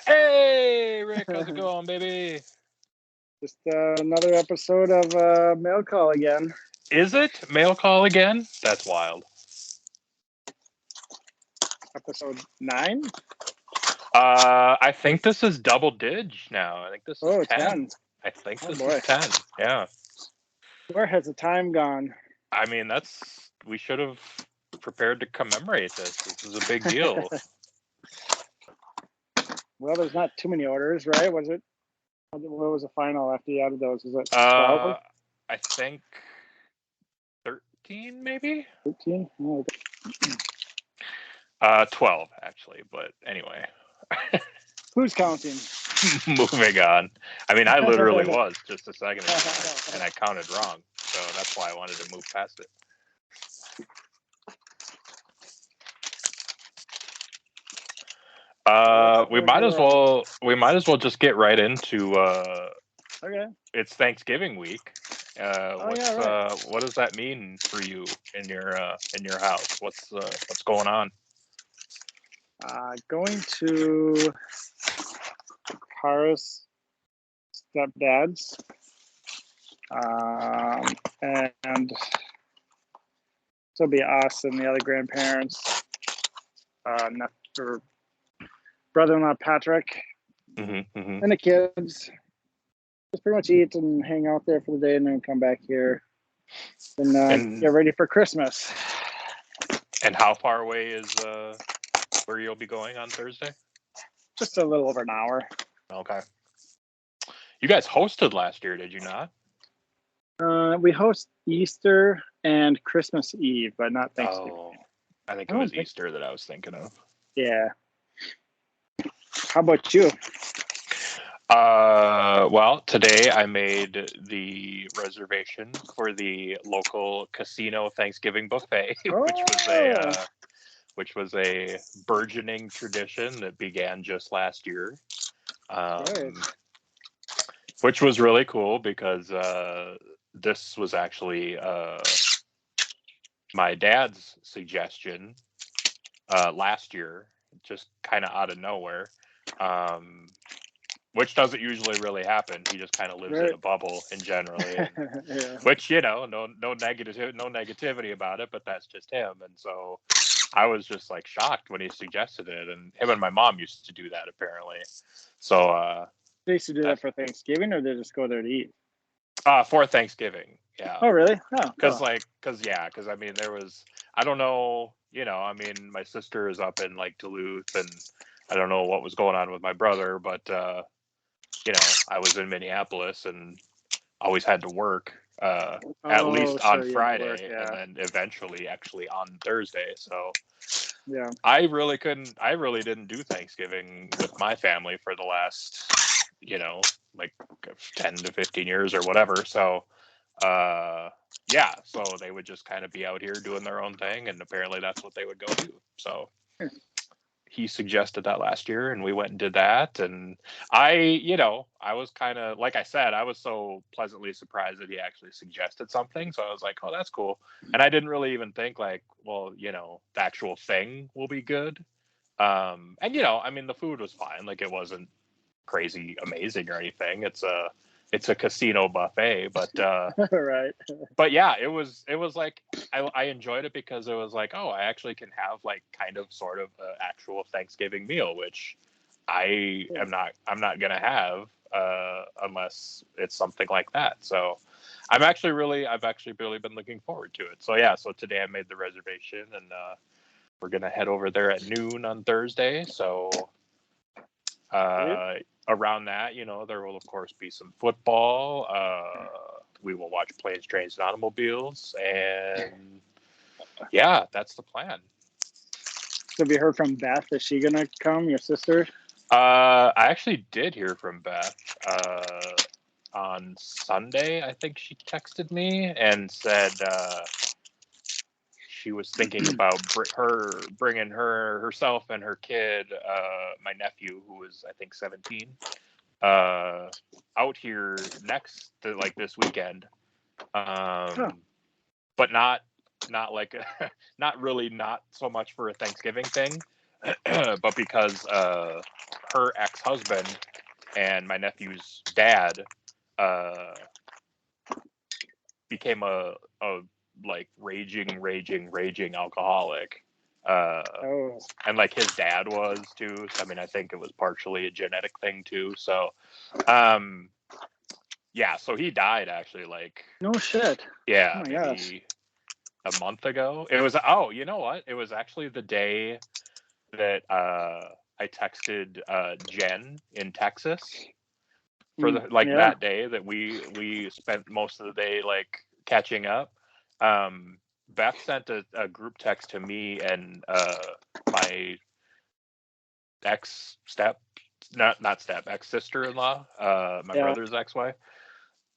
Hey, Rick, how's it going, baby? Just another episode of Mail Call again. Is it mail call again? That's wild. Episode 9? I think this is double dig now. I think this is Oh, 10. 10. I think Oh this boy. is 10. Yeah. Where has the time gone? I mean, we should have prepared to commemorate this. This is a big deal. Well, there's not too many orders, right? What was the final after you added those? Is it 12? I think 13, maybe? 13? Oh, 12, actually. But anyway, who's counting? moving on. I mean, I literally was just a second ago, and I counted wrong. So that's why I wanted to move past it. We might as well just get right into Okay. it's Thanksgiving week. Right. What does that mean for you in your house? What's going on? Going to Kara's stepdad's, and so it'll be us and the other grandparents, or brother-in-law Patrick, and the kids. Just pretty much eat and hang out there for the day, and then come back here and get ready for Christmas. And how far away is where you'll be going on Thursday? Just a little over an hour. Okay. You guys hosted last year, did you not? We host Easter and Christmas Eve, but not Thanksgiving. Oh, I think it was Easter that I was thinking of. Yeah. How about you? Well, today I made the reservation for the local casino Thanksgiving buffet, which was a burgeoning tradition that began just last year. Which was really cool because this was actually my dad's suggestion last year, just kind of out of nowhere. Which doesn't usually really happen. He just kind of lives in a bubble in general, which no negativity about it, but that's just him. And so I was just like shocked when he suggested it, and him and my mom used to do that apparently. So they used to do that for Thanksgiving, or they just go there to eat? For Thanksgiving, yeah. Oh, really? Oh, because I mean, there was, I don't know, I mean, my sister is up in like Duluth, and I don't know what was going on with my brother, but I was in Minneapolis and always had to work at least on Friday, and then eventually actually on Thursday. So yeah, I really didn't do Thanksgiving with my family for the last, like 10 to 15 years or whatever. So so they would just kind of be out here doing their own thing, and apparently that's what they would go do. So he suggested that last year, and we went and did that. And I was kind of, like I said, I was so pleasantly surprised that he actually suggested something. So I was like, oh, that's cool. And I didn't really even think like, well, the actual thing will be good. And I mean, the food was fine. Like, it wasn't crazy amazing or anything. It's a casino buffet, but right. But yeah, it was like I enjoyed it because it was like, oh, I actually can have like kind of sort of an actual Thanksgiving meal, which I'm not gonna have unless it's something like that. So I've actually really been looking forward to it. So yeah, so today I made the reservation, and we're gonna head over there at noon on Thursday. So around that, there will of course be some football. We will watch Planes, Trains, and Automobiles, and yeah, that's the plan. So have you heard from Beth? Is she gonna come, your sister? I actually did hear from Beth on Sunday. I think she texted me and said she was thinking about bringing herself and her kid, my nephew, who is I think 17, out here this weekend, but not like not so much for a Thanksgiving thing, but because her ex-husband and my nephew's dad became a like raging alcoholic. And like his dad was too. So, I mean, I think it was partially a genetic thing too. So, yeah, so he died actually like no shit. Yeah, maybe a month ago. It was you know what? It was actually the day that I texted Jen in Texas for the that day that we spent most of the day like catching up. Beth sent a group text to me and my ex sister-in-law, my brother's ex-wife,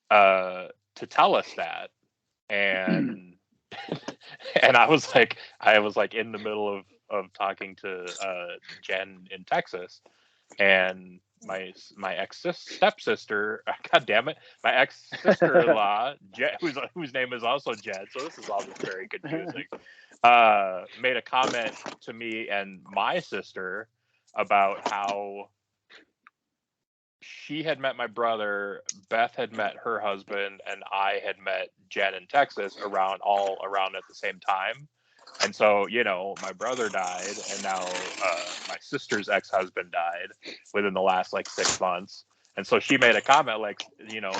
to tell us that. And and I was like in the middle of talking to Jen in Texas, and my ex stepsister, god damn it, my ex sister-in-law, whose name is also Jen, so this is all just very confusing, made a comment to me and my sister about how she had met my brother, Beth had met her husband, and I had met Jen in Texas all around at the same time. And so, you know, my brother died, and now my sister's ex-husband died within the last like 6 months. And so she made a comment like, you know,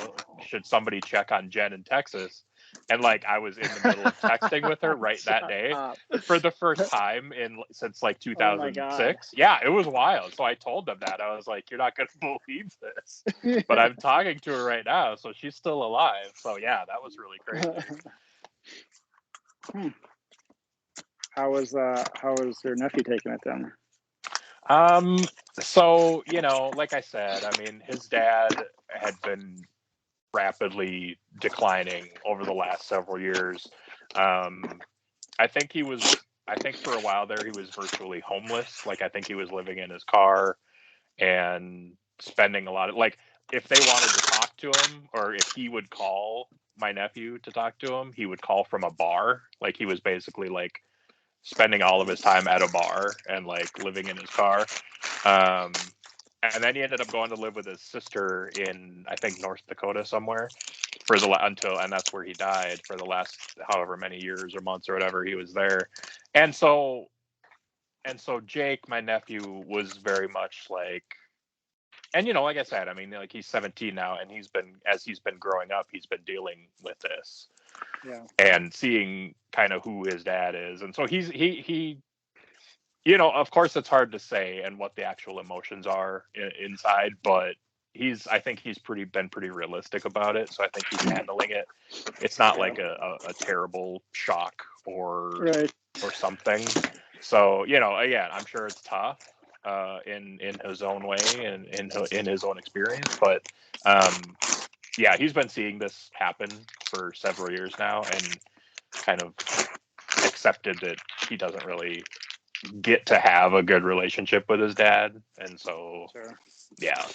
should somebody check on Jen in Texas? And like I was in the middle of texting with her right that day for the first time since like 2006. Yeah, it was wild. So I told them that. I was like, you're not going to believe this. But I'm talking to her right now, so she's still alive. So yeah, that was really crazy. How was your nephew taking it then? So, you know, like I said, I mean, his dad had been rapidly declining over the last several years. I think for a while there, he was virtually homeless. Like, I think he was living in his car and spending a lot of, like, if they wanted to talk to him, or if he would call my nephew to talk to him, he would call from a bar. Like, he was basically like spending all of his time at a bar and like living in his car. And then he ended up going to live with his sister in, I think, North Dakota somewhere and that's where he died for the last however many years or months or whatever he was there. And so Jake, my nephew, was very much like, and you know, like I said, I mean, like he's 17 now, and he's been growing up, he's been dealing with this. Yeah. And seeing kind of who his dad is. And so he you know, of course it's hard to say and what the actual emotions are inside, but I think he's been pretty realistic about it. So I think he's handling it. It's not like a terrible shock or something. So, you know, again, I'm sure it's tough in his own way and in his own experience, but yeah, he's been seeing this happen for several years now and kind of accepted that he doesn't really get to have a good relationship with his dad. And so, yeah.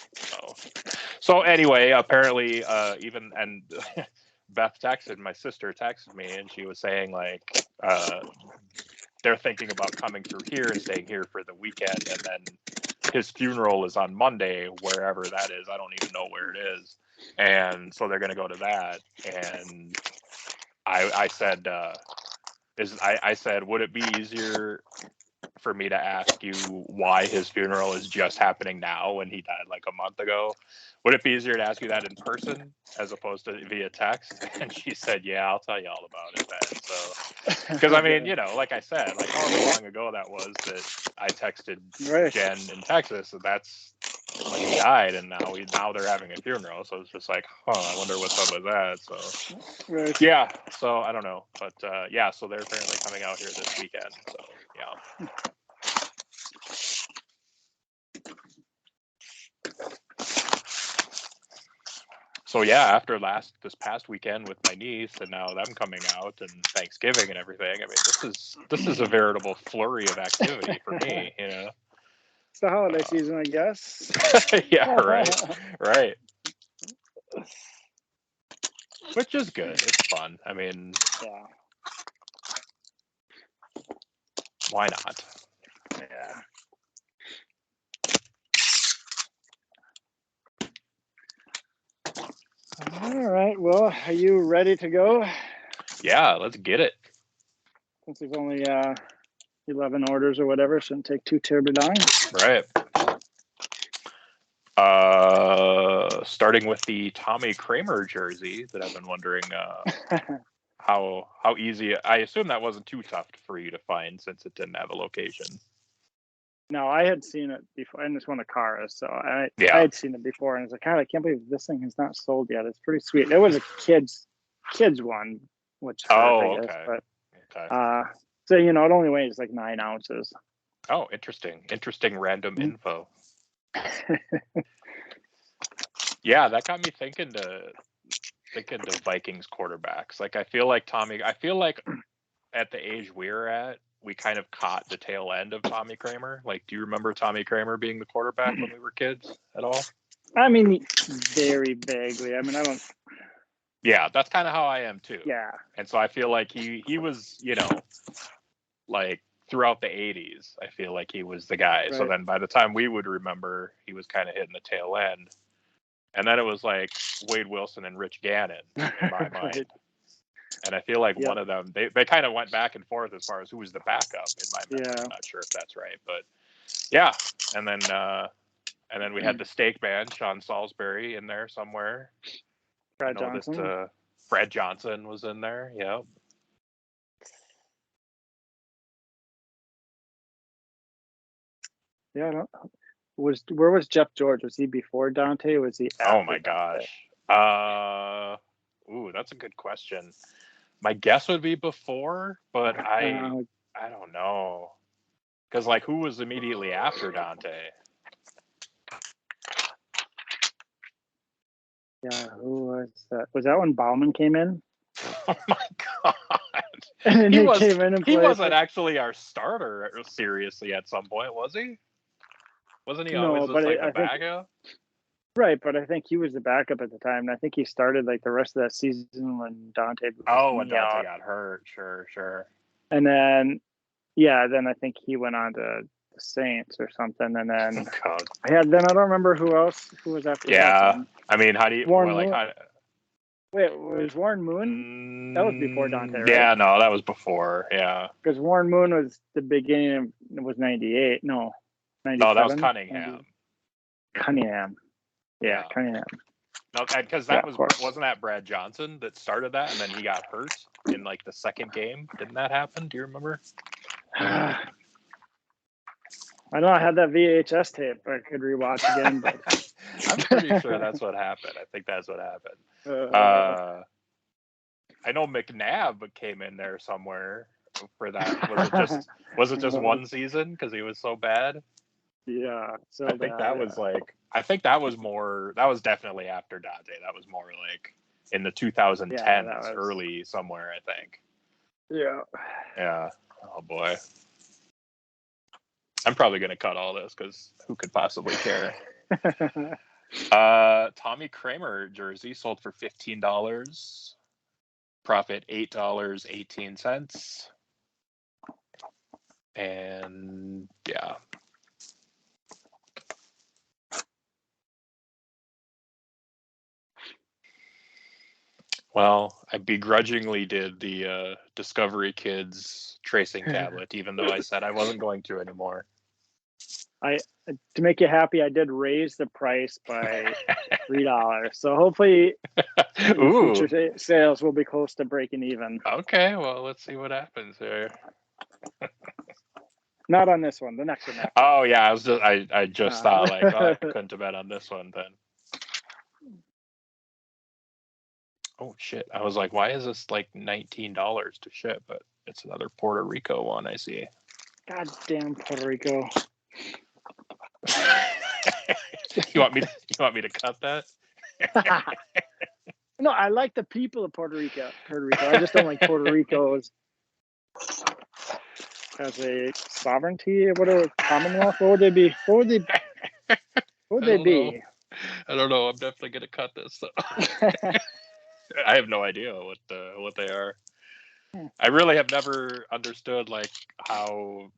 So anyway, apparently, Beth my sister texted me, and she was saying like, they're thinking about coming through here and staying here for the weekend. And then his funeral is on Monday, wherever that is. I don't even know where it is. And so they're going to go to that. And I said, I said, would it be easier for me to ask you why his funeral is just happening now when he died like a month ago? Would it be easier to ask you that in person as opposed to via text? And she said, yeah, I'll tell you all about it then. So, because I mean, you know, like I said, like however long ago that was that I texted Jen in Texas, and that's when he died, and now they're having a funeral. So it's just like, I wonder what's up with that. So yeah, so I don't know, but yeah, so they're apparently coming out here this weekend. So yeah. So yeah, after this past weekend with my niece, and now them coming out and Thanksgiving and everything, I mean, this is a veritable flurry of activity for me, you know. It's the holiday season, I guess. Yeah, right. Which is good. It's fun. I mean, yeah. Why not? Yeah. All right. Well, are you ready to go? Yeah, let's get it. Since there's only 11 orders or whatever, shouldn't take too terribly long. Right. Starting with the Tommy Kramer jersey that I've been wondering how easy. I assume that wasn't too tough for you to find since it didn't have a location. No, I had seen it before, and it's one of Cara's, so I had seen it before, and I was like, God, I can't believe this thing has not sold yet. It's pretty sweet. It was a kids one, which hurt, I guess, okay. But so it only weighs like 9 ounces. Oh, interesting random info. Yeah, that got me thinking to Vikings quarterbacks. Like I feel like at the age we're at, we kind of caught the tail end of Tommy Kramer. Like, do you remember Tommy Kramer being the quarterback when we were kids at all? I mean, very vaguely. I mean, I don't. Yeah, that's kind of how I am too. Yeah. And so I feel like he was, like throughout the 80s, I feel like he was the guy. Right. So then by the time we would remember, he was kind of hitting the tail end. And then it was like Wade Wilson and Rich Gannon in my mind. And I feel like one of them, they kind of went back and forth as far as who was the backup in my memory. Yeah. I'm not sure if that's right, but yeah. And then we had the steak man, Sean Salisbury, in there somewhere. Fred Johnson. Fred Johnson was in there. Yeah. Yeah. Where was Jeff George? Was he before Dante? Or was he after? Oh my gosh. That's a good question. My guess would be before, but I don't know. Because like, who was immediately after Dante? Yeah, who was that? Was that when Bauman came in? Oh my god! And he came in and he wasn't actually our starter seriously at some point, was he? Wasn't he always just like a backup? Right, but I think he was the backup at the time, and I think he started like the rest of that season when Dante. When Dante got hurt, sure. And then, then I think he went on to the Saints or something, and then I don't remember who was after. Yeah, I mean, how do you Wait, was Warren Moon? That was before Dante, right? Yeah, no, that was before. Yeah, because Warren Moon was the beginning. It was 98. No, 97. No, that was Cunningham. Cunningham. Yeah, Cunningham. No, because wasn't that Brad Johnson that started that, and then he got hurt in like the second game. Didn't that happen? Do you remember? I know I had that VHS tape. I could rewatch again, but I'm pretty sure that's what happened. I think that's what happened. I know McNabb came in there somewhere for that. Was it just one season because he was so bad? Yeah, so I think that was like. I think that was more. That was definitely after Dante. That was more like in the 2010s, early somewhere. I think. Yeah. Yeah. Oh boy. I'm probably gonna cut all this because who could possibly care? Tommy Kramer jersey sold for $15. Profit $8.18. And yeah. Well, I begrudgingly did the Discovery Kids tracing tablet, even though I said I wasn't going to anymore. To make you happy, I did raise the price by $3. So hopefully future sales will be close to breaking even. Okay, well, let's see what happens here. Not on this one, the next one. Oh yeah, I just thought like, I couldn't have bet on this one then. Oh shit! I was like, why is this like $19 to ship? But it's another Puerto Rico one. I see. Goddamn Puerto Rico! You want me to cut that? No, I like the people of Puerto Rico. I just don't like Puerto Rico as a sovereignty or whatever, Commonwealth. What would they be? What would they be? I don't know. I'm definitely gonna cut this. So. I have no idea what they are. I really have never understood like how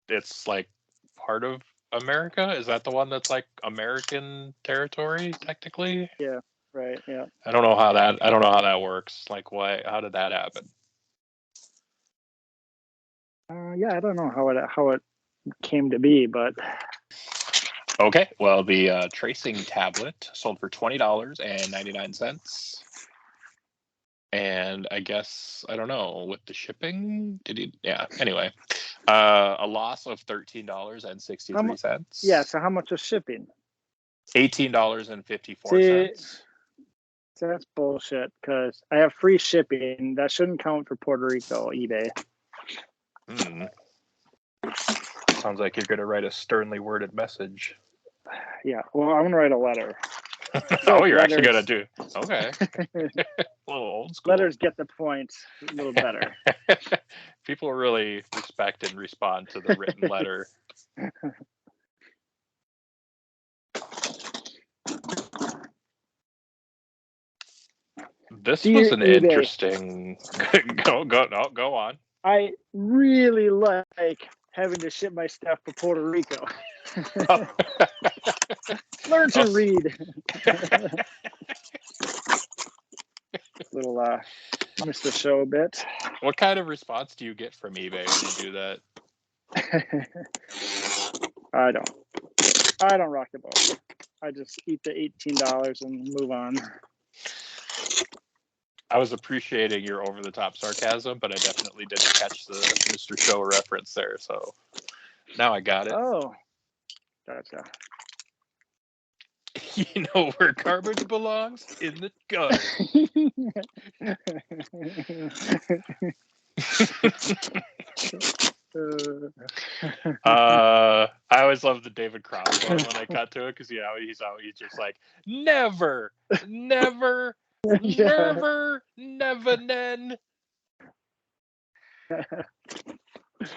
it's like part of America. Is that the one that's like American territory technically? Yeah. Right. Yeah. I don't know how that works. Like, why? How did that happen? Yeah, I don't know how it came to be, but Okay, well, the tracing tablet sold for $20.99, and I guess I don't know with the shipping. Did he? Yeah. Anyway, a loss of $13.63. yeah. So how much was shipping? $18.54. See, that's bullshit. Because I have free shipping. That shouldn't count for Puerto Rico eBay. Hmm. Sounds like you're gonna write a sternly worded message. Yeah. Well, I'm gonna write a letter. Oh, you're actually gonna do. Okay. A little old school. Letters get the point a little better. People really respect and respond to the written letter. This was an eBay. Interesting. Go on. I really like having to ship my stuff to Puerto Rico. Learn to read. Little Mr. Show a bit. What kind of response do you get from eBay when you do that? I don't rock the boat. I just eat the $18 and move on. I was appreciating your over-the-top sarcasm, but I definitely didn't catch the Mr. Show reference there, so now I got it. Oh, gotcha. You know where garbage belongs? In the gutter. I always love the David Cross one when I cut to it, because he's just like, never, never, never, never, nen.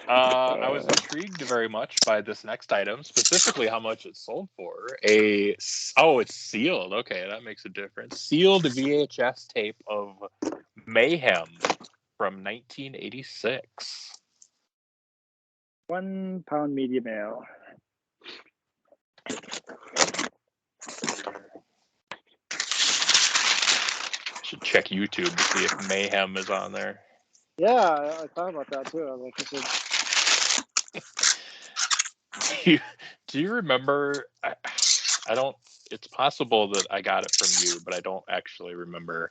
I was intrigued very much by this next item, specifically how much it sold for. It's sealed. Okay, that makes a difference. Sealed VHS tape of Mayhem from 1986. 1 pound medium ale. I should check YouTube to see if Mayhem is on there. Yeah, I thought about that too. I was like, do you remember? I don't. It's possible that I got it from you, but I don't actually remember.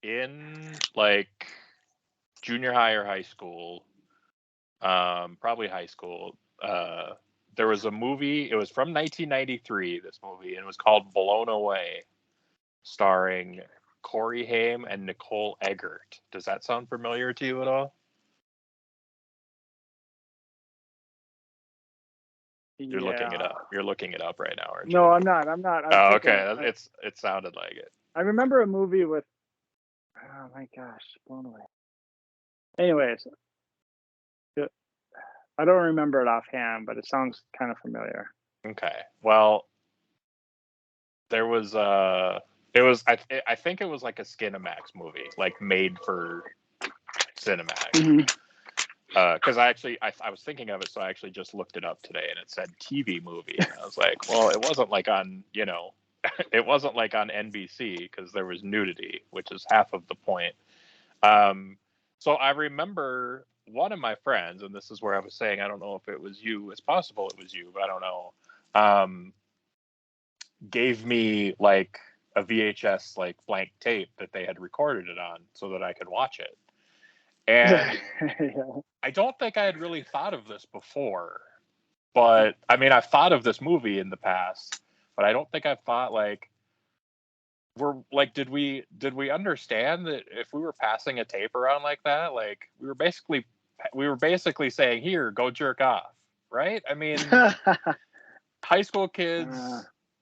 In like junior high or high school, probably high school, there was a movie. It was from 1993. This movie, and it was called Blown Away, starring Corey Haim and Nicole Eggert. Does that sound familiar to you at all? You're looking it up. You're looking it up right now, aren't you? No, I'm not. Oh, okay. It sounded like it. I remember a movie with. Oh my gosh, Blown Away. Anyways, I don't remember it offhand, but it sounds kind of familiar. Okay. Well, there was I think it was like a Skinamax movie, like made for Cinemax. Mm-hmm. Because I was thinking of it, so I actually just looked it up today, and it said TV movie. And I was like, well, it wasn't like on, it wasn't like on NBC, because there was nudity, which is half of the point. So I remember one of my friends, and this is where I was saying, I don't know if it was you. It's possible it was you, but I don't know. Gave me like a VHS like blank tape that they had recorded it on, so that I could watch it. And I don't think I had really thought of this before, but I mean, I've thought of this movie in the past, but I don't think I've thought like, did we understand that if we were passing a tape around like that, like we were basically saying, here, go jerk off, right? I mean, high school kids,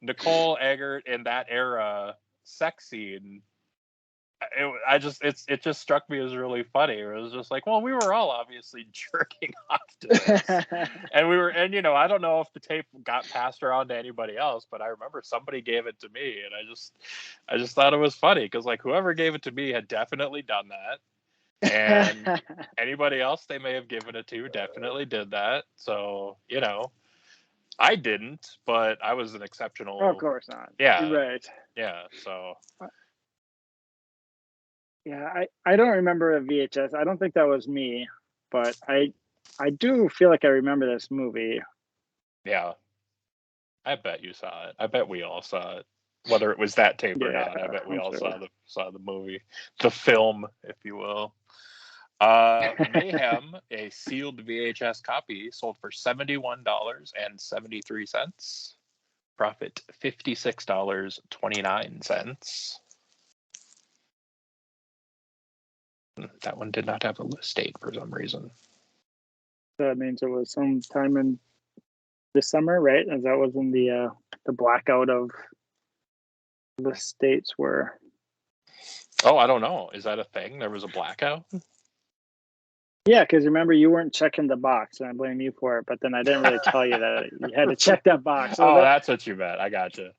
Nicole Eggert in that era sex scene. It just struck me as really funny. It was just like, well, we were all obviously jerking off to this, and I don't know if the tape got passed around to anybody else, but I remember somebody gave it to me, and I just thought it was funny, because like whoever gave it to me had definitely done that, and anybody else they may have given it to definitely did that. So I didn't, but I was an exceptional. Oh, of course not. Yeah. You're right. Yeah. So. Yeah, I don't remember a VHS. I don't think that was me, but I do feel like I remember this movie. Yeah. I bet you saw it. I bet we all saw it. Whether it was that tape or not, I bet we all sure. saw the movie, the film, if you will. Mayhem, a sealed VHS copy, sold for $71.73. Profit $56.29. That one did not have a list date for some reason. That means it was sometime in the summer, right? As that was in the blackout of the states where. Oh, I don't know. Is that a thing? There was a blackout? Yeah, because remember you weren't checking the box, and I blame you for it. But then I didn't really tell you that you had to check that box. So that's what you meant. I gotcha.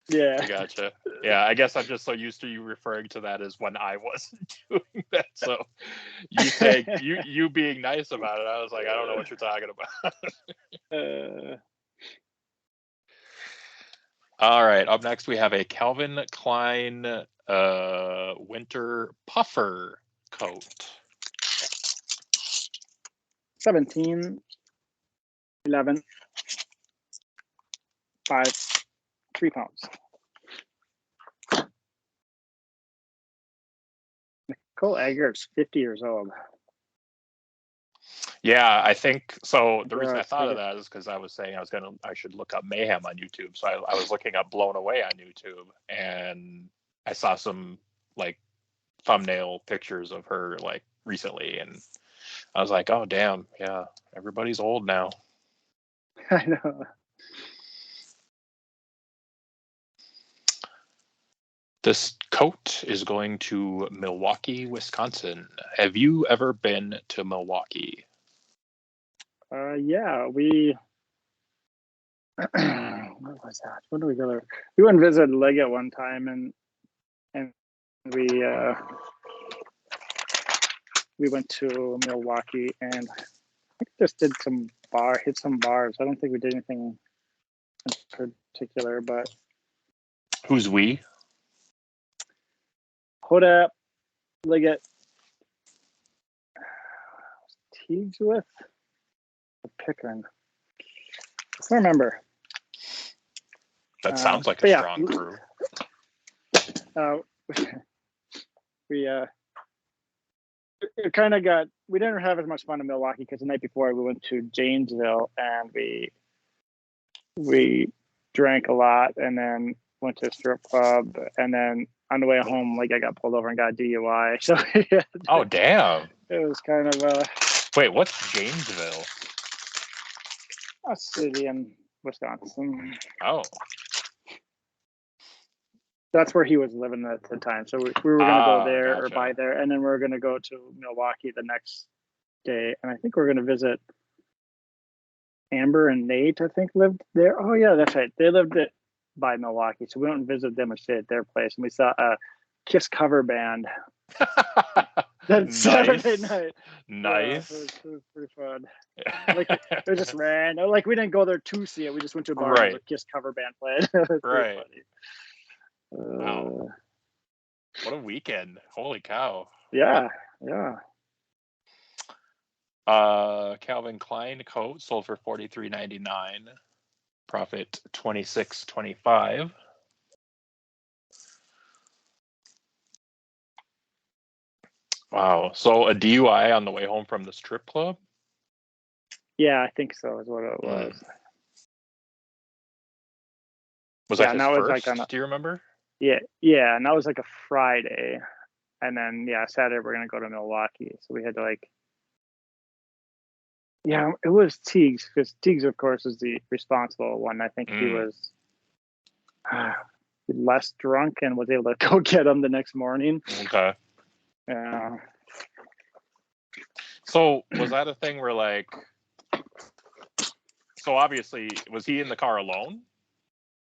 Yeah, I gotcha. Yeah, I guess I'm just so used to you referring to that as when I wasn't doing that. So you saying you being nice about it, I was like, I don't know what you're talking about. All right. Up next, we have a Calvin Klein winter puffer coat. 17, 11, 5, 3 pounds. Nicole Eggert's 50 years old. Yeah, I think so. The reason I thought of that is because I was saying I should look up Mayhem on YouTube. So I was looking up Blown Away on YouTube, and I saw some like thumbnail pictures of her like recently, and I was like, oh damn, yeah, everybody's old now. I know. This coat is going to Milwaukee, Wisconsin. Have you ever been to Milwaukee? Yeah, we. What was that? When did we go there? We went and visited Leggett one time, and we went to Milwaukee, and I think just hit some bars. I don't think we did anything in particular, but. Who's we? Hoda, Leggett, Teagues with Pickering. I don't remember. That sounds like a strong crew. We it kind of got. We didn't have as much fun in Milwaukee because the night before we went to Janesville and we drank a lot and then went to a strip club, and then on the way home, like I got pulled over and got a DUI. So oh damn! It was kind of Wait, what's Janesville? A city in Wisconsin. Oh. That's where he was living at the time. So we were going to go there gotcha. or by there, and then we were going to go to Milwaukee the next day. And I think we're going to visit Amber and Nate, I think, lived there. Oh, yeah, that's right. They lived by Milwaukee. So we went and visited them and stayed at their place. And we saw a Kiss cover band that Saturday night. Nice. Yeah, it was pretty fun. Like it was just random. Like we didn't go there to see it. We just went to a bar and there was a Kiss cover band playing. Right. Wow. What a weekend. Holy cow. Yeah. Calvin Klein coat sold for $43.99. Profit $26.25. Wow. So a DUI on the way home from the strip club? Yeah, I think so is what it was. Was that his first? Do you remember? Yeah, and that was like a Friday. And then, Saturday we're going to go to Milwaukee. So we had to it was Teagues, because Teagues, of course, is the responsible one. I think he was less drunk and was able to go get him the next morning. Okay. Yeah. So was that a thing where so obviously, was he in the car alone?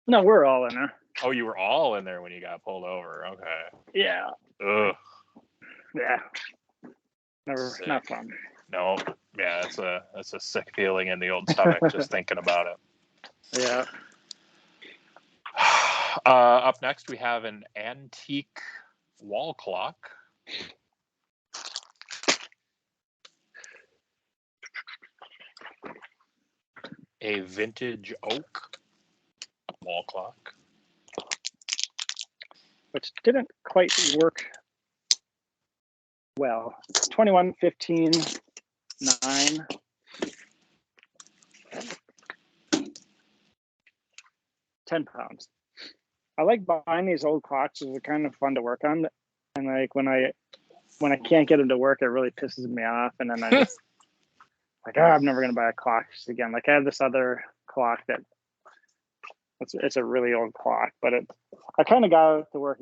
No, we're all in there. Oh, you were all in there when you got pulled over. Okay. Yeah. Ugh. Yeah. Not fun. No. Yeah, that's a sick feeling in the old stomach just thinking about it. Yeah. Up next, we have an antique wall clock. A vintage oak wall clock. Which didn't quite work well. 21, 15, 9. 10 pounds. I like buying these old clocks. They're kind of fun to work on. And like when I can't get them to work, it really pisses me off. And then I just like, I'm never gonna buy a clock again. Like I have this other clock that it's a really old clock, but I kind of got it to work,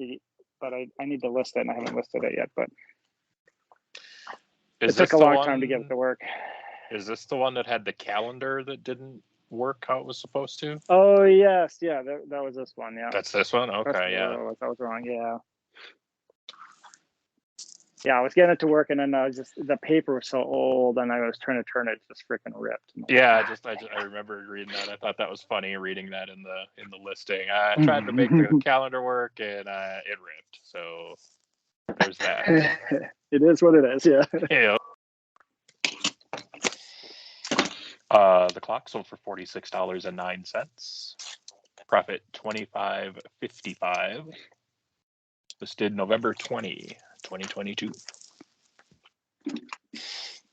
but I need to list it, and I haven't listed it yet. But it took a long time to get it to work. Is this the one that had the calendar that didn't work how it was supposed to? Oh yes, yeah, that was this one. Yeah, that's this one. Okay, yeah. I was wrong. Yeah, I was getting it to work, and then the paper was so old, and I was trying to turn it, just freaking ripped. Yeah, I remember reading that. I thought that was funny reading that in the listing. I tried to make the calendar work, and it ripped. So there's that. It is what it is. Yeah. Yeah. The clock sold for $46.09. Profit $25.55. Listed November 20, 2022.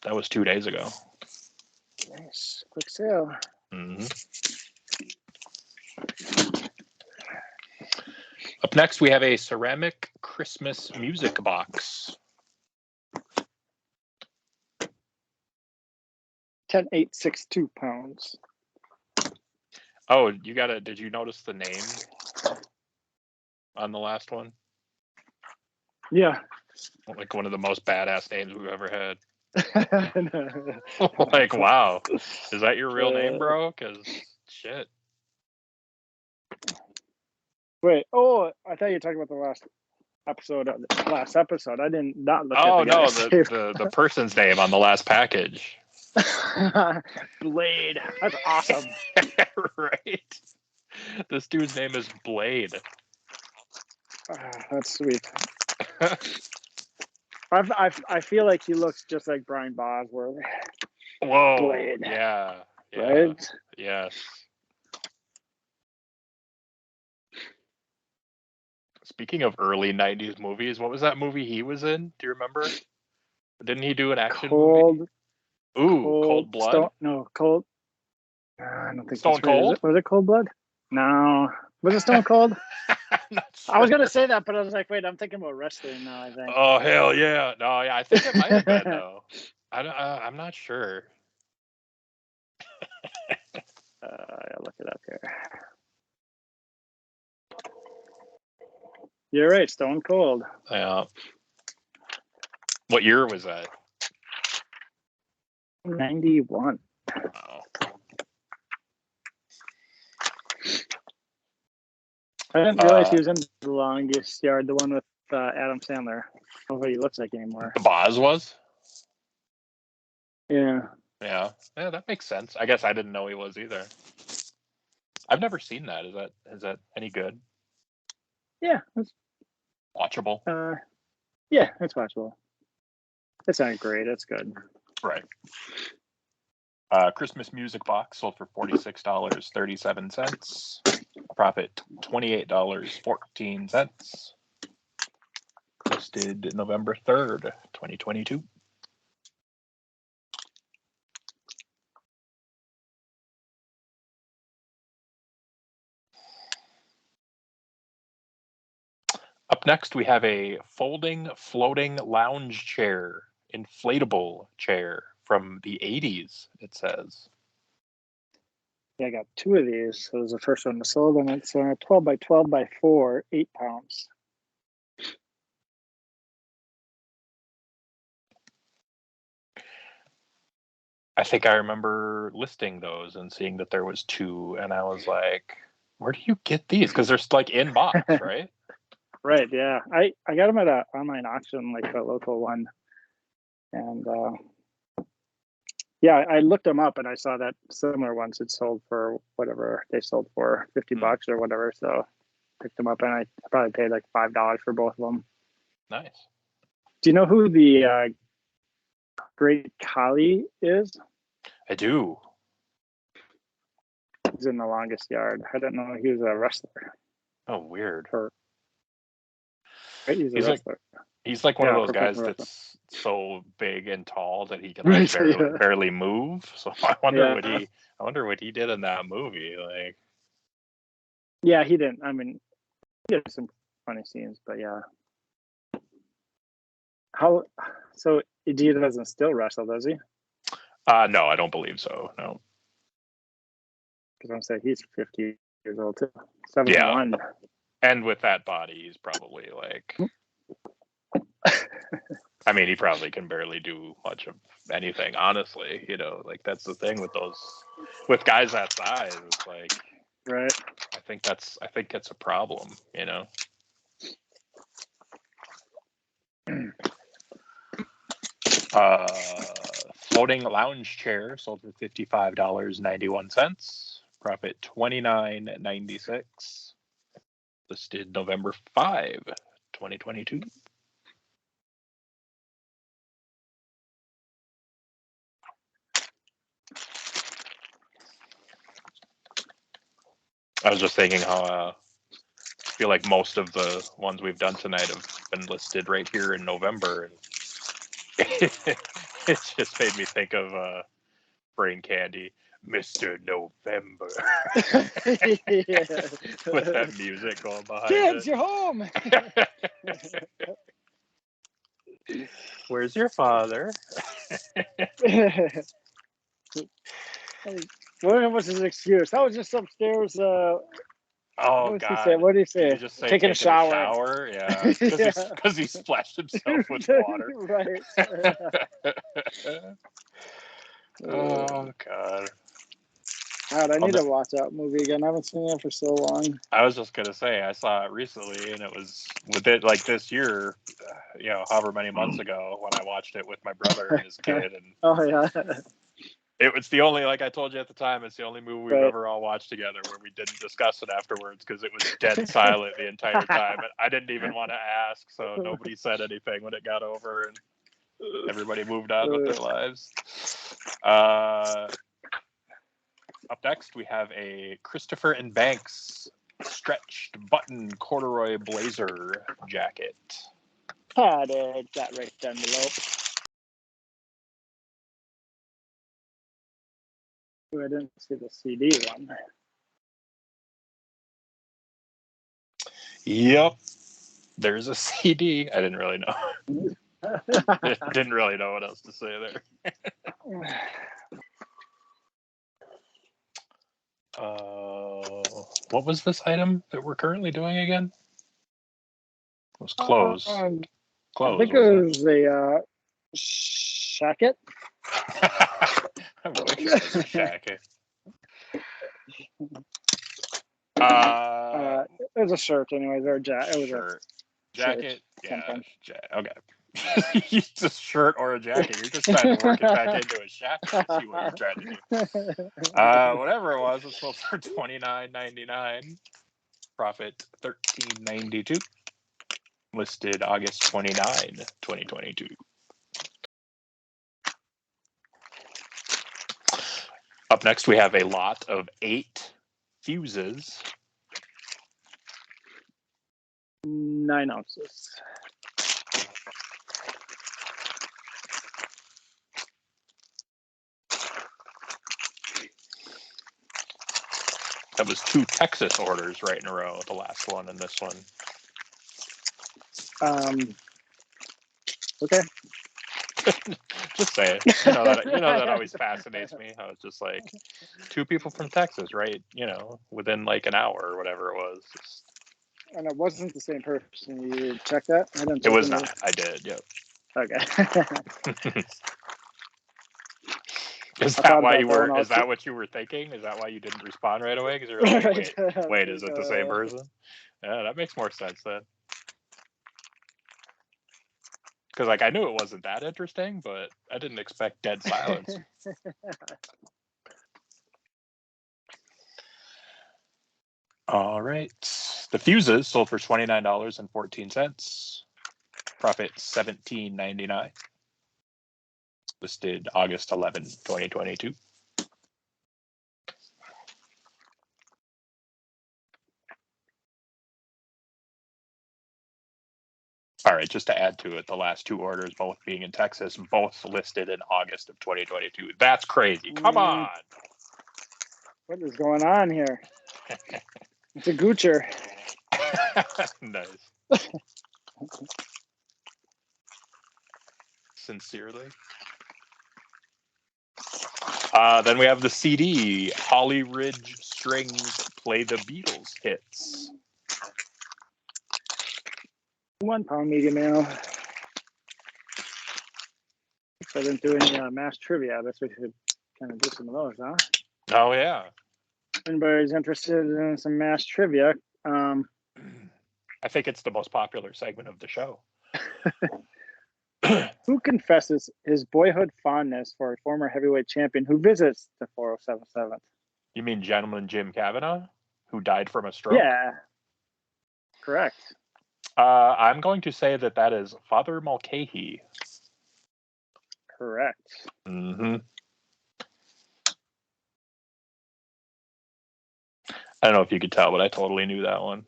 That was 2 days ago. Nice. Quick sale. Mm-hmm. Up next, we have a ceramic Christmas music box. 10,862 pounds. Oh, did you notice the name on the last one? Yeah. Like one of the most badass names we've ever had. Like, wow. Is that your real name, bro? Because, shit. Wait. Oh, I thought you were talking about the last episode. I did not look at the guy's name. The person's name on the last package. Blade. That's awesome. Right. This dude's name is Blade. That's sweet. I feel like he looks just like Brian Bosworth. Whoa. Blade. Yeah. Right? Yes. Speaking of early 90s movies, what was that movie he was in? Do you remember? Didn't he do an action movie? Ooh, Cold Blood? Cold. I don't think Stone Cold? Was it Cold Blood? No. Was it Stone Cold? Not sure. I was going to say that, but I was like, wait, I'm thinking about wrestling now, I think. Oh, hell yeah. No, yeah, I think it might have been, though. I'm not sure. I'll look it up here. You're right, Stone Cold. Yeah. What year was that? 91. Oh. I didn't realize he was in The Longest Yard, the one with Adam Sandler. I don't know what he looks like anymore. Boz was? Yeah. Yeah, that makes sense. I guess I didn't know he was either. I've never seen that. Is that any good? Yeah. It's watchable. Yeah, it's watchable. It's not great. It's good. Right. Christmas music box sold for $46.37. Profit $28.14. Listed November 3rd, 2022. Up next, we have a folding, floating lounge chair, inflatable chair from the 80s, it says. Yeah, I got 2 of these. So it was the first one I sold, and it's 12 by 12 by 4, 8 pounds. I think I remember listing those and seeing that there was 2, and I was like, where do you get these? Because they're like in box, right? Right, yeah. I got them at an online auction, like a local one. And Yeah, I looked them up and I saw that similar ones had sold for whatever they sold for, $50 or whatever. So picked them up and I probably paid like $5 for both of them. Nice. Do you know who the Great Khali is? I do. He's in the longest yard. I didn't know he was a wrestler. Oh, weird. Right? He's a wrestler. He's like one of those guys that's so big and tall that he can like barely move. So I wonder what he did in that movie. Like, yeah, he didn't. I mean, he had some funny scenes, but yeah. So he doesn't still wrestle, does he? No, I don't believe so. No. Because I'm saying he's 50 years old too. 71. Yeah. And with that body, he's probably like. I mean, he probably can barely do much of anything, honestly. You know, like that's the thing with guys that size. It's like, right. I think it's a problem. You know. Floating lounge chair sold for $55.91. Profit $29.96. Listed November 5, 2022. I was just thinking how I feel like most of the ones we've done tonight have been listed right here in November, and it just made me think of Brain Candy, Mr. November, with that music going behind Kids, it. you're home. Where's your father? What was his excuse? I was just upstairs. Oh God! What did he say? Did he just say taking a shower? Yeah, because he splashed himself with water. Right. Oh God! God, I need to watch that movie again. I haven't seen it for so long. I was just gonna say I saw it recently, and it was with it like this year, however many months ago when I watched it with my brother and his kid, and oh yeah. It was the only, like I told you at the time, it's the only movie we've ever all watched together where we didn't discuss it afterwards because it was dead silent the entire time. And I didn't even want to ask, so nobody said anything when it got over, and everybody moved on with their lives. Up next, we have a Christopher and Banks stretched button corduroy blazer jacket. Padded, that right down below. I didn't see the CD one. Yep, there's a CD. I didn't really know. Didn't really know what else to say there. What was this item that we're currently doing again? It was clothes. Clothes. I think it was a shacket. I wish it was a shacket. It was a shirt, anyways, or jacket. It was shirt. A jacket. Shirt, yeah. Okay. It's a shirt or a jacket. You're just trying to work it back into a shacket. I see what you're trying to do. Whatever it was, it sold for $29.99. Profit $13.92. Listed August 29, 2022. Up next, we have a lot of 8 fuses. 9 ounces. That was 2 Texas orders right in a row. The last one and this one. Okay. Just say it. You know that always fascinates me. How it's just like 2 people from Texas, right? Within like an hour or whatever it was. And it wasn't the same person. You check that? I didn't. It was not. I did. Yep. Okay. Is that why you were? Is that what you were thinking? Is that why you didn't respond right away? Because you're like, wait, is it the same person? Yeah, that makes more sense then. Because like I knew it wasn't that interesting, but I didn't expect dead silence. All right. The fuses sold for $29.14. Profit $17.99. Listed August 11, 2022. All right, just to add to it, the last two orders, both being in Texas, both listed in August of 2022. That's crazy. Come on. What is going on here? It's a goocher. Nice. Sincerely. Then we have the CD, Holly Ridge Strings Play the Beatles Hits. 1 pound medium ale. If I didn't do any mass trivia, I guess we should kind of do some of those, huh? Oh, yeah. If anybody's interested in some mass trivia. I think it's the most popular segment of the show. Who confesses his boyhood fondness for a former heavyweight champion who visits the 4077th? You mean Gentleman Jim Kavanaugh, who died from a stroke? Yeah, correct. I'm going to say that is Father Mulcahy. Correct. Mm-hmm. I don't know if you could tell, but I totally knew that one.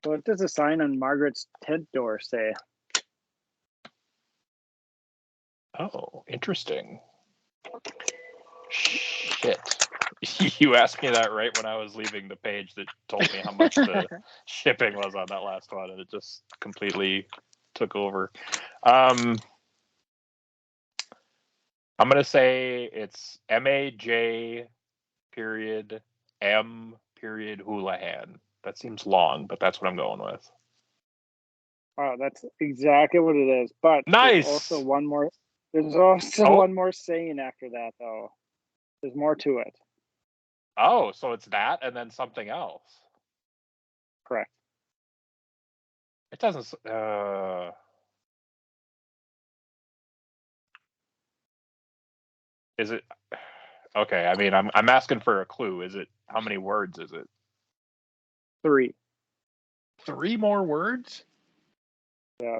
What does the sign on Margaret's tent door say? Oh, interesting. Shit. You asked me that right when I was leaving the page that told me how much the shipping was on that last one, and it just completely took over. I'm going to say it's MAJ period M period Houlihan. That seems long, but that's what I'm going with. Oh, that's exactly what it is. But nice. There's also one more saying after that, though. There's more to it. Oh, so it's that and then something else. Correct. It doesn't. Is it? Okay, I mean, I'm asking for a clue. Is it? How many words is it? 3. 3 more words? Yeah.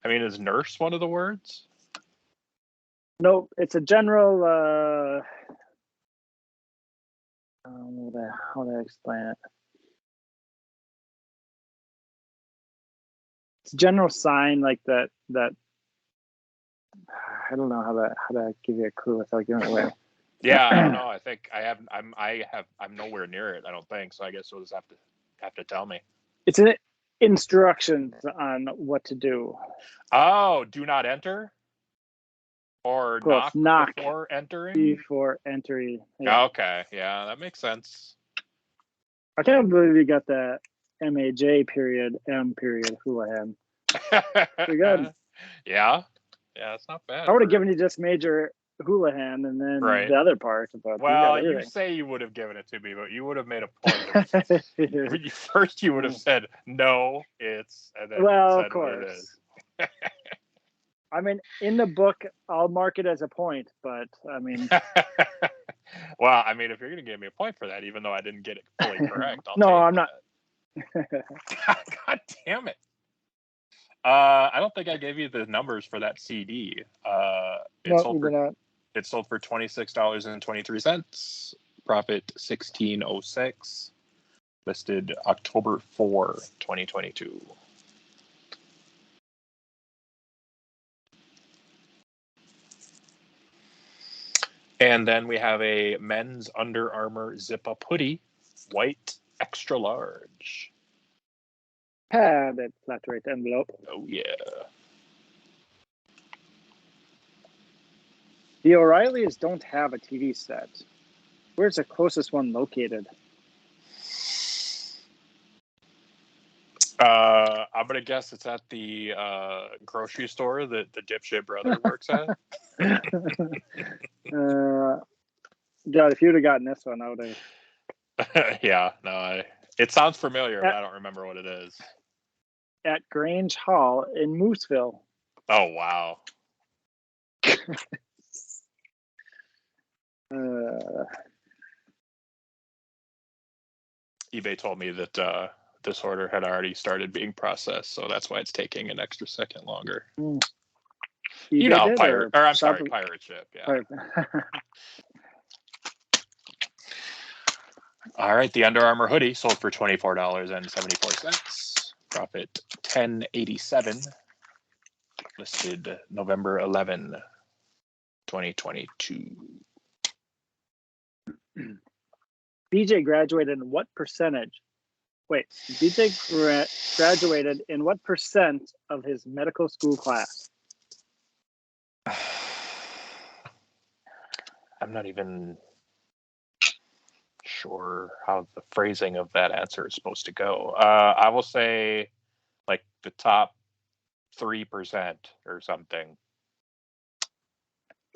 I mean, is nurse one of the words? Nope. It's a general. How do I explain it? It's a general sign like that. I don't know how to give you a clue without giving it away. Yeah, I don't know. I think I'm nowhere near it. I don't think so. I guess you'll just have to tell me. It's an instructions on what to do. Oh, do not enter, or knock before entering. Before entry. Yeah. Okay, yeah, that makes sense. I can't believe you got that MAJ period M period Houlihan. Pretty good. Yeah, it's not bad. I would have given you just major Houlihan and then the other part. But you say you would have given it to me, but you would have made a point. First, you would have said no, it's, and then said of course. What it is. I mean, in the book, I'll mark it as a point, but I mean. Well, I mean, if you're going to give me a point for that, even though I didn't get it fully correct, I'm not. God damn it. I don't think I gave you the numbers for that CD. It sold for $26.23. Profit $16.06. Listed October 4, 2022. And then we have a men's Under Armour zip-up hoodie, white, extra large. Padded flat rate envelope. Oh, yeah. The O'Reillys don't have a TV set. Where's the closest one located? I'm going to guess it's at the grocery store that the dipshit brother works at. God, if you would have gotten this one, I would have Yeah, no, it sounds familiar, but I don't remember what it is. At Grange Hall in Mooseville. Oh, wow. eBay told me that this order had already started being processed, so that's why it's taking an extra second longer. You know, pirate ship, yeah. All right, the Under Armour hoodie sold for $24.74. Profit $10.87. Listed November 11, 2022. BJ graduated in what percentage? Wait, BJ graduated in what percent of his medical school class? I'm not even sure how the phrasing of that answer is supposed to go. I will say like the top 3% or something.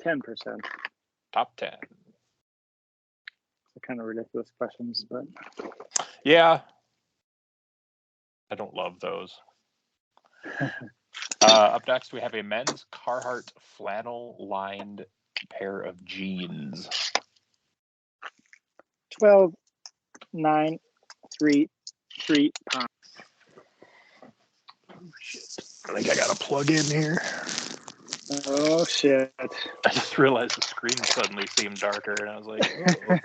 10%. Top 10. Kind of ridiculous questions, but yeah, I don't love those. Up next, we have a men's Carhartt flannel-lined pair of jeans. 12, 9, 3, 3 pounds. Oh, shit. I think I got to plug in here. Oh, shit. I just realized the screen suddenly seemed darker, and I was like, oh.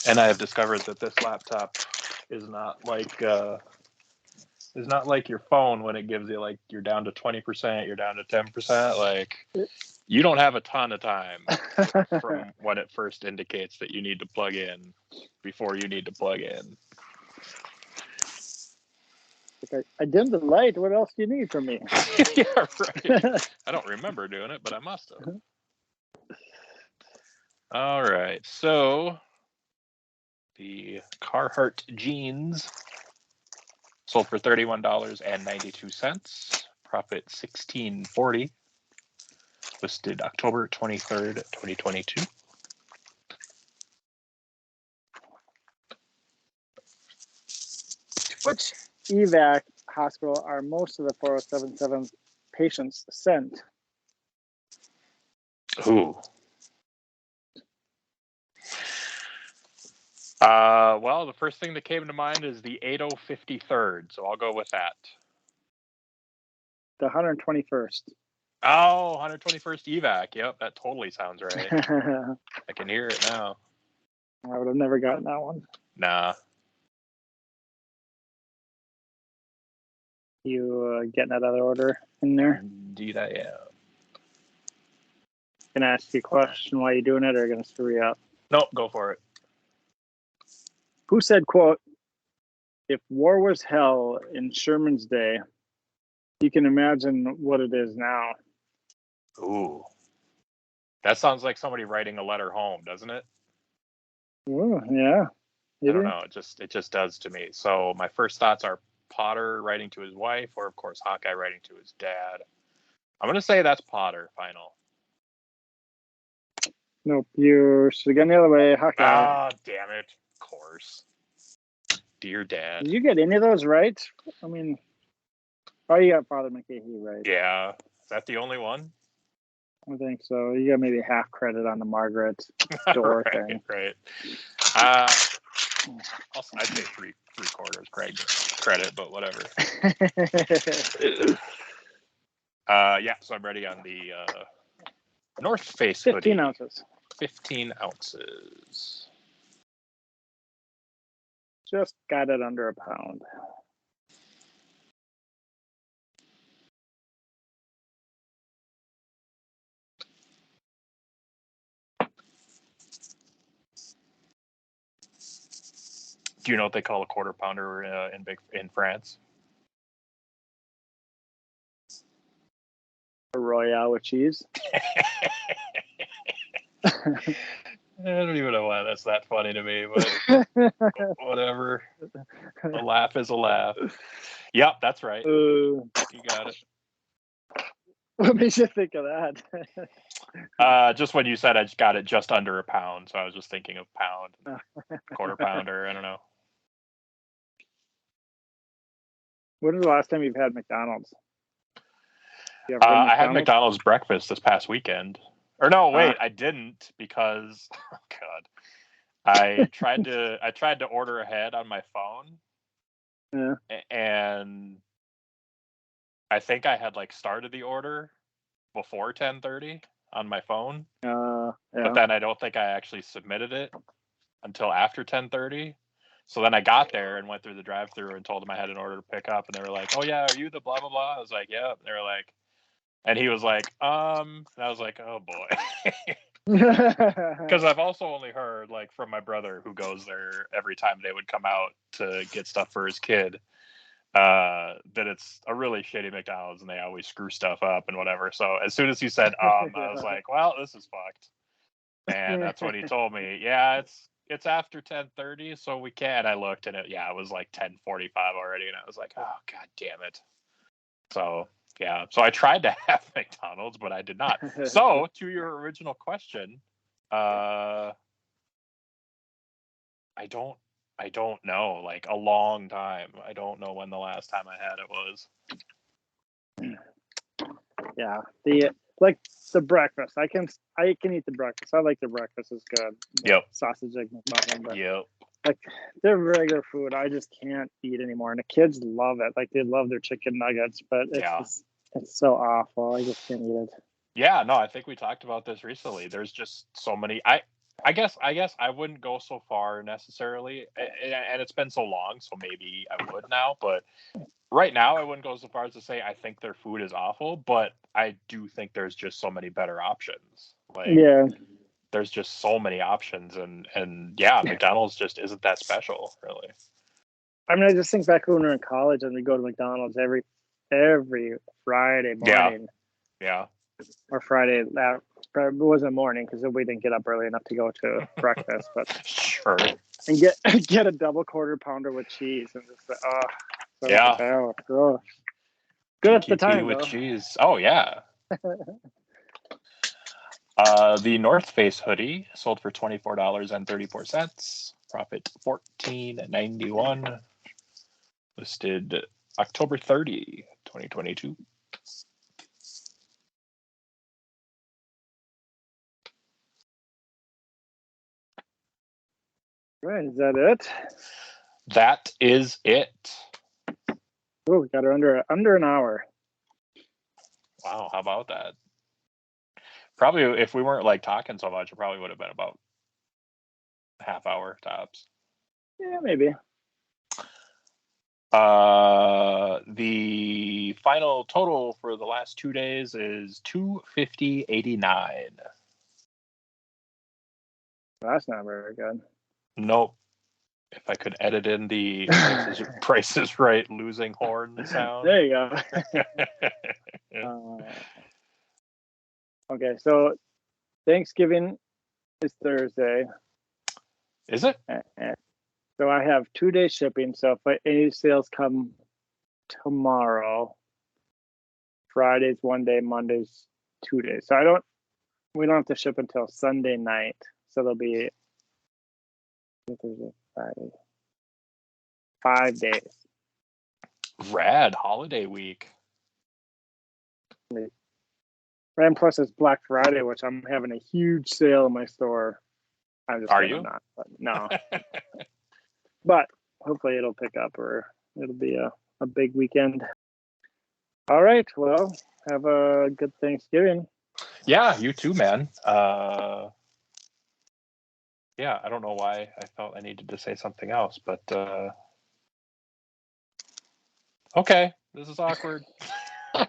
And I have discovered that this laptop is not like your phone when it gives you like you're down to 20%, you're down to 10%. Like you don't have a ton of time from when it first indicates that you need to plug in before you need to plug in. I dimmed the light. What else do you need from me? Yeah, right. I don't remember doing it, but I must have. All right, so the Carhartt jeans sold for $31.92. Profit $16.40. Listed October 23rd, 2022. Which evac hospital are most of the 4077 patients sent? Ooh. Well, the first thing that came to mind is the 8053rd, so I'll go with that. The 121st. Oh, 121st evac. Yep, that totally sounds right. I can hear it now. I would have never gotten that one. Nah. You getting that other order in there? Indeed, I am. Can I ask you a question while you're doing it, or going to screw you up? Nope, go for it. Who said, quote, if war was hell in Sherman's day, you can imagine what it is now. Ooh. That sounds like somebody writing a letter home, doesn't it? Ooh, yeah. I don't know. It just does to me. So my first thoughts are Potter writing to his wife, or of course Hawkeye writing to his dad. I'm gonna say that's Potter. Final. Nope, you should have gone the other way. Hawkeye. Ah, damn it. Of course. Dear Dad. Did you get any of those right? I mean, oh, you got Father McCahey right. Yeah. Is that the only one? I think so. You got maybe half credit on the Margaret door thing. Right. I'd say three quarters credit, but whatever. Yeah, so I'm ready on the North Face 15 hoodie. ounces. 15 ounces. Just got it under a pound. Do you know what they call a quarter pounder in France? A Royale with cheese. I don't even know why that's that funny to me, but whatever. A laugh is a laugh. Yep, that's right. You got it. What makes you think of that? Just when you said I just got it just under a pound, so I was just thinking of pound, quarter pounder. I don't know. When was the last time you've had McDonald's? I had McDonald's breakfast this past weekend. Or no, wait, I didn't because oh God, I tried to order ahead on my phone. Yeah. And I think I had like started the order before 10:30 on my phone. Yeah. But then I don't think I actually submitted it until after 10:30. So then I got there and went through the drive-thru and told them I had an order to pick up, and they were like, "Oh yeah, are you the blah blah blah?" I was like, "Yeah." They were like, and he was like, and I was like, "Oh boy." Because I've also only heard like from my brother who goes there every time they would come out to get stuff for his kid, that it's a really shitty McDonald's and they always screw stuff up and whatever. So as soon as he said I was like, well, this is fucked. And that's when he told me, yeah, it's after 10:30, so we can. I looked and it was like 10:45 already, and I was like, oh god damn it. So yeah, so I tried to have McDonald's, but I did not. So to your original question, I don't know, like a long time. I don't know when the last time I had it was. Yeah, the breakfast. I can eat the breakfast. I like the breakfast. It's good. Yep. Sausage, egg, McMuffin. But yep. Like their regular food, I just can't eat anymore. And the kids love it. Like they love their chicken nuggets, but it's so awful. I just can't eat it. Yeah, no, I think we talked about this recently. There's just so many. I guess I wouldn't go so far necessarily, and it's been so long, so maybe I would now. But right now, I wouldn't go so far as to say I think their food is awful, but I do think there's just so many better options. Like, yeah, there's just so many options, and yeah, McDonald's just isn't that special, really. I mean, I just think back when we were in college and we go to McDonald's every Friday morning. Yeah. Or Friday. It wasn't morning because we didn't get up early enough to go to breakfast. But sure. And get a double quarter pounder with cheese and just gross. Good at the time with though. cheese. Oh yeah. The North Face hoodie sold for $24.34. Profit $14.91. Listed October 30, 2022. Right, is that it? That is it. Oh, we got her under an hour. Wow, how about that? Probably if we weren't like talking so much, it probably would have been about a half hour tops. Yeah, maybe. The final total for the last 2 days is $250.89. That's not very good. Nope. If I could edit in the Price is Right losing horn sound. There you go. Okay, so Thanksgiving is Thursday. Is it? So I have 2-day shipping. So if any sales come tomorrow, Friday's 1 day, Monday's 2 days. So we don't have to ship until Sunday night. So there'll be Thursday, Friday, 5 days. Rad holiday week. And plus it's Black Friday, which I'm having a huge sale in my store. Are you? Not, but no. But hopefully it'll pick up or it'll be a big weekend. All right. Well, have a good Thanksgiving. Yeah, you too, man. Yeah, I don't know why I felt I needed to say something else, but okay, this is awkward. All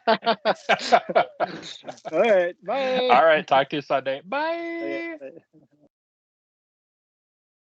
right. Bye. All right. Talk to you Sunday. Bye. Bye.